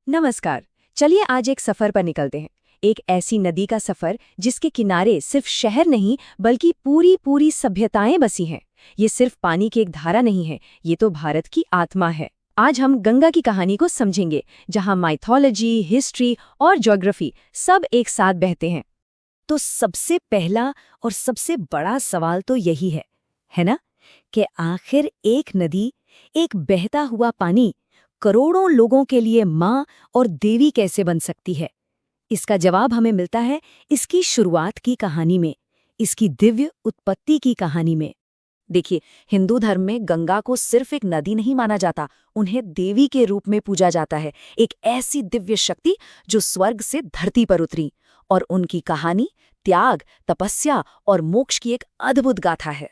नमस्कार। चलिए आज एक सफर पर निकलते हैं। एक ऐसी नदी का सफर जिसके किनारे सिर्फ शहर नहीं बल्कि पूरी पूरी सभ्यताएं बसी हैं। ये सिर्फ पानी की एक धारा नहीं है, ये तो भारत की आत्मा है। आज हम गंगा की कहानी को समझेंगे, जहां माइथोलॉजी, हिस्ट्री और ज्योग्राफी सब एक साथ बहते हैं। तो सबसे पहला और सबसे बड़ा सवाल तो यही है ना, कि आखिर एक नदी, एक बहता हुआ पानी करोड़ों लोगों के लिए माँ और देवी कैसे बन सकती है। इसका जवाब हमें मिलता है इसकी शुरुआत की कहानी में, इसकी दिव्य उत्पत्ति की कहानी में। देखिए, हिंदू धर्म में गंगा को सिर्फ एक नदी नहीं माना जाता, उन्हें देवी के रूप में पूजा जाता है, एक ऐसी दिव्य शक्ति जो स्वर्ग से धरती पर उतरी। और उनकी कहानी त्याग, तपस्या और मोक्ष की एक अद्भुत गाथा है।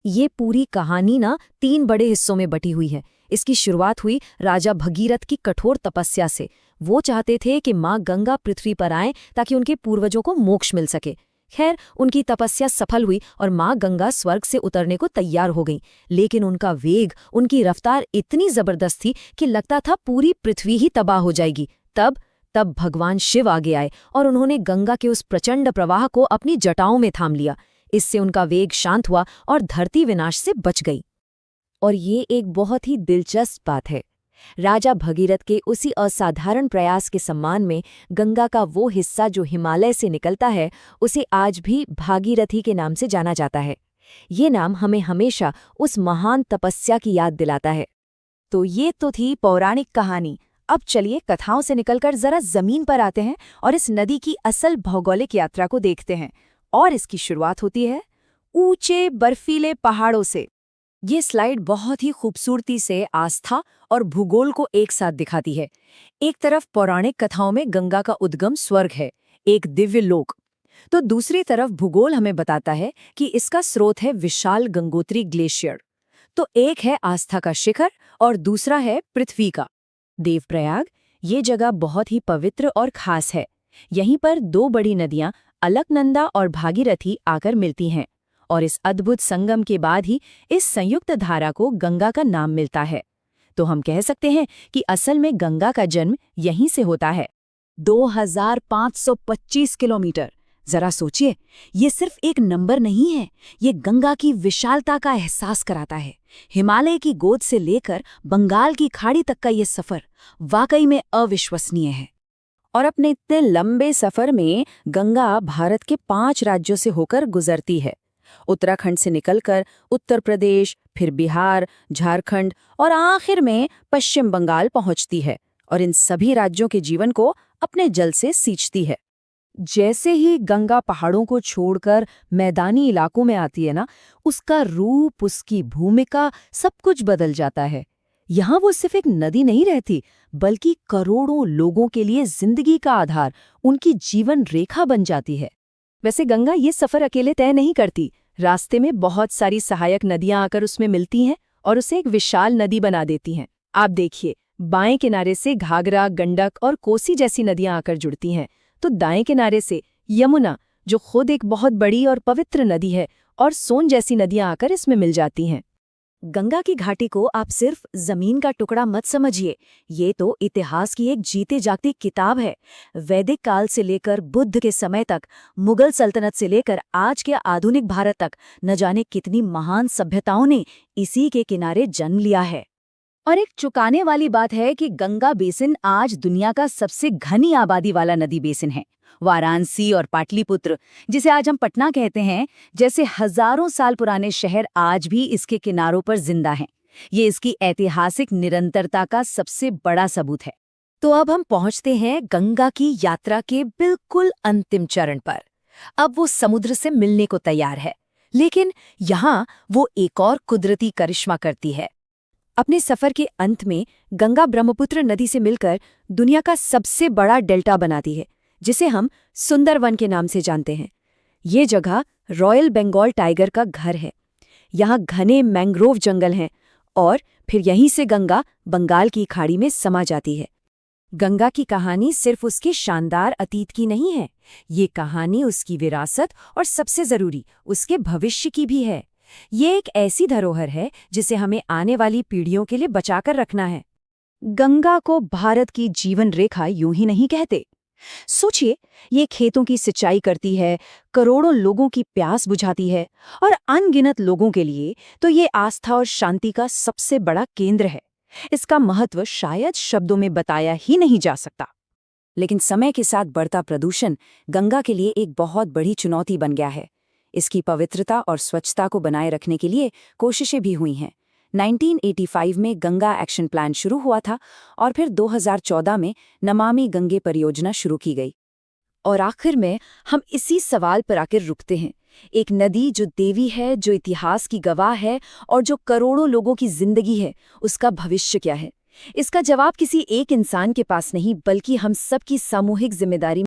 ये पूरी कहानी ना 3 बड़े हिस्सों में बटी हुई है। इसकी शुरुआत हुई राजा भगीरथ की कठोर तपस्या से। वो चाहते थे कि माँ गंगा पृथ्वी पर आए ताकि उनके पूर्वजों को मोक्ष मिल सके। खैर, उनकी तपस्या सफल हुई और माँ गंगा स्वर्ग से उतरने को तैयार हो गई। लेकिन उनका वेग, उनकी रफ्तार इतनी जबरदस्त थी कि लगता था पूरी पृथ्वी ही तबाह हो जाएगी। तब भगवान शिव आगे आए और उन्होंने गंगा के उस प्रचंड प्रवाह को अपनी जटाओं में थाम लिया। इससे उनका वेग शांत हुआ और धरती विनाश से बच गई। और ये एक बहुत ही दिलचस्प बात है। राजा भगीरथ के उसी असाधारण प्रयास के सम्मान में गंगा का वो हिस्सा जो हिमालय से निकलता है, उसे आज भी भागीरथी के नाम से जाना जाता है। ये नाम हमें हमेशा उस महान तपस्या की याद दिलाता है। तो ये तो थी पौराणिक कहानी। अब चलिए कथाओं से निकलकर जरा जमीन पर आते हैं और इस नदी की असल भौगोलिक यात्रा को देखते हैं। और इसकी शुरुआत होती है ऊंचे बर्फीले पहाड़ों से। ये स्लाइड बहुत ही खूबसूरती से आस्था और भूगोल को एक साथ दिखाती है। एक तरफ पौराणिक कथाओं में गंगा का उद्गम स्वर्ग है, एक दिव्य लोक, तो दूसरी तरफ भूगोल हमें बताता है कि इसका स्रोत है विशाल गंगोत्री ग्लेशियर। तो एक है आस्था का शिखर और दूसरा है पृथ्वी का देवप्रयाग। ये जगह बहुत ही पवित्र और खास है। यहीं पर 2 बड़ी नदियां अलकनंदा और भागीरथी आकर मिलती हैं, और इस अद्भुत संगम के बाद ही इस संयुक्त धारा को गंगा का नाम मिलता है। तो हम कह सकते हैं कि असल में गंगा का जन्म यहीं से होता है। 2525 किलोमीटर। जरा सोचिए, ये सिर्फ एक नंबर नहीं है, ये गंगा की विशालता का एहसास कराता है। हिमालय की गोद से लेकर बंगाल की खाड़ी तक का ये सफर वाकई में अविश्वसनीय है। और अपने इतने लंबे सफर में गंगा भारत के 5 राज्यों से होकर गुजरती है। उत्तराखंड से निकलकर उत्तर प्रदेश, फिर बिहार, झारखंड और आखिर में पश्चिम बंगाल पहुंचती है, और इन सभी राज्यों के जीवन को अपने जल से सींचती है। जैसे ही गंगा पहाड़ों को छोड़कर मैदानी इलाकों में आती है ना, उसका रूप, उसकी भूमिका, सब कुछ बदल जाता है। यहाँ वो सिर्फ एक नदी नहीं रहती, बल्कि करोड़ों लोगों के लिए जिंदगी का आधार, उनकी जीवन रेखा बन जाती है। वैसे गंगा ये सफर अकेले तय नहीं करती। रास्ते में बहुत सारी सहायक नदियां आकर उसमें मिलती हैं और उसे एक विशाल नदी बना देती हैं। आप देखिए, बाएं किनारे से घाघरा, गंडक और कोसी जैसी नदियां आकर जुड़ती हैं, तो दाएं किनारे से यमुना, जो खुद एक बहुत बड़ी और पवित्र नदी है, और सोन जैसी नदियां आकर इसमें मिल जाती हैं। गंगा की घाटी को आप सिर्फ जमीन का टुकड़ा मत समझिए, ये तो इतिहास की एक जीते जागती किताब है। वैदिक काल से लेकर बुद्ध के समय तक, मुगल सल्तनत से लेकर आज के आधुनिक भारत तक, न जाने कितनी महान सभ्यताओं ने इसी के किनारे जन्म लिया है। और एक चुकाने वाली बात है कि गंगा बेसिन आज दुनिया का सबसे घनी आबादी वाला नदी बेसिन है। वाराणसी और पाटलिपुत्र, जिसे आज हम पटना कहते हैं, जैसे हजारों साल पुराने शहर आज भी इसके किनारों पर जिंदा हैं। ये इसकी ऐतिहासिक निरंतरता का सबसे बड़ा सबूत है। तो अब हम पहुंचते हैं गंगा की यात्रा के बिल्कुल अंतिम चरण पर। अब वो समुद्र से मिलने को तैयार है, लेकिन यहाँ वो एक और कुदरती करिश्मा करती है। अपने सफर के अंत में गंगा ब्रह्मपुत्र नदी से मिलकर दुनिया का सबसे बड़ा डेल्टा बनाती है, जिसे हम सुंदरवन के नाम से जानते हैं। ये जगह रॉयल बंगाल टाइगर का घर है। यहाँ घने मैंग्रोव जंगल हैं, और फिर यहीं से गंगा बंगाल की खाड़ी में समा जाती है। गंगा की कहानी सिर्फ उसके शानदार अतीत की नहीं है, ये कहानी उसकी विरासत और सबसे जरूरी उसके भविष्य की भी है। ये एक ऐसी धरोहर है जिसे हमें आने वाली पीढ़ियों के लिए बचाकर रखना है। गंगा को भारत की जीवन रेखा यूं ही नहीं कहते। सोचिए, ये खेतों की सिंचाई करती है, करोड़ों लोगों की प्यास बुझाती है और अनगिनत लोगों के लिए तो ये आस्था और शांति का सबसे बड़ा केंद्र है। इसका महत्व शायद शब्दों में बताया ही नहीं जा सकता। लेकिन समय के साथ बढ़ता प्रदूषण गंगा के लिए एक बहुत बड़ी चुनौती बन गया है। इसकी पवित्रता और स्वच्छता को बनाए रखने के लिए कोशिशें भी हुई हैं। 1985 में गंगा एक्शन प्लान शुरू हुआ था और फिर 2014 में नमामि गंगे परियोजना शुरू की गई। और आखिर में हम इसी सवाल पर आकर रुकते हैं। एक नदी जो देवी है, जो इतिहास की गवाह है और जो करोड़ों लोगों की जिंदगी है, उसका भविष्य क्या है? इसका जवाब किसी एक इंसान के पास नहीं, बल्कि हम सब की सामूहिक जिम्मेदारी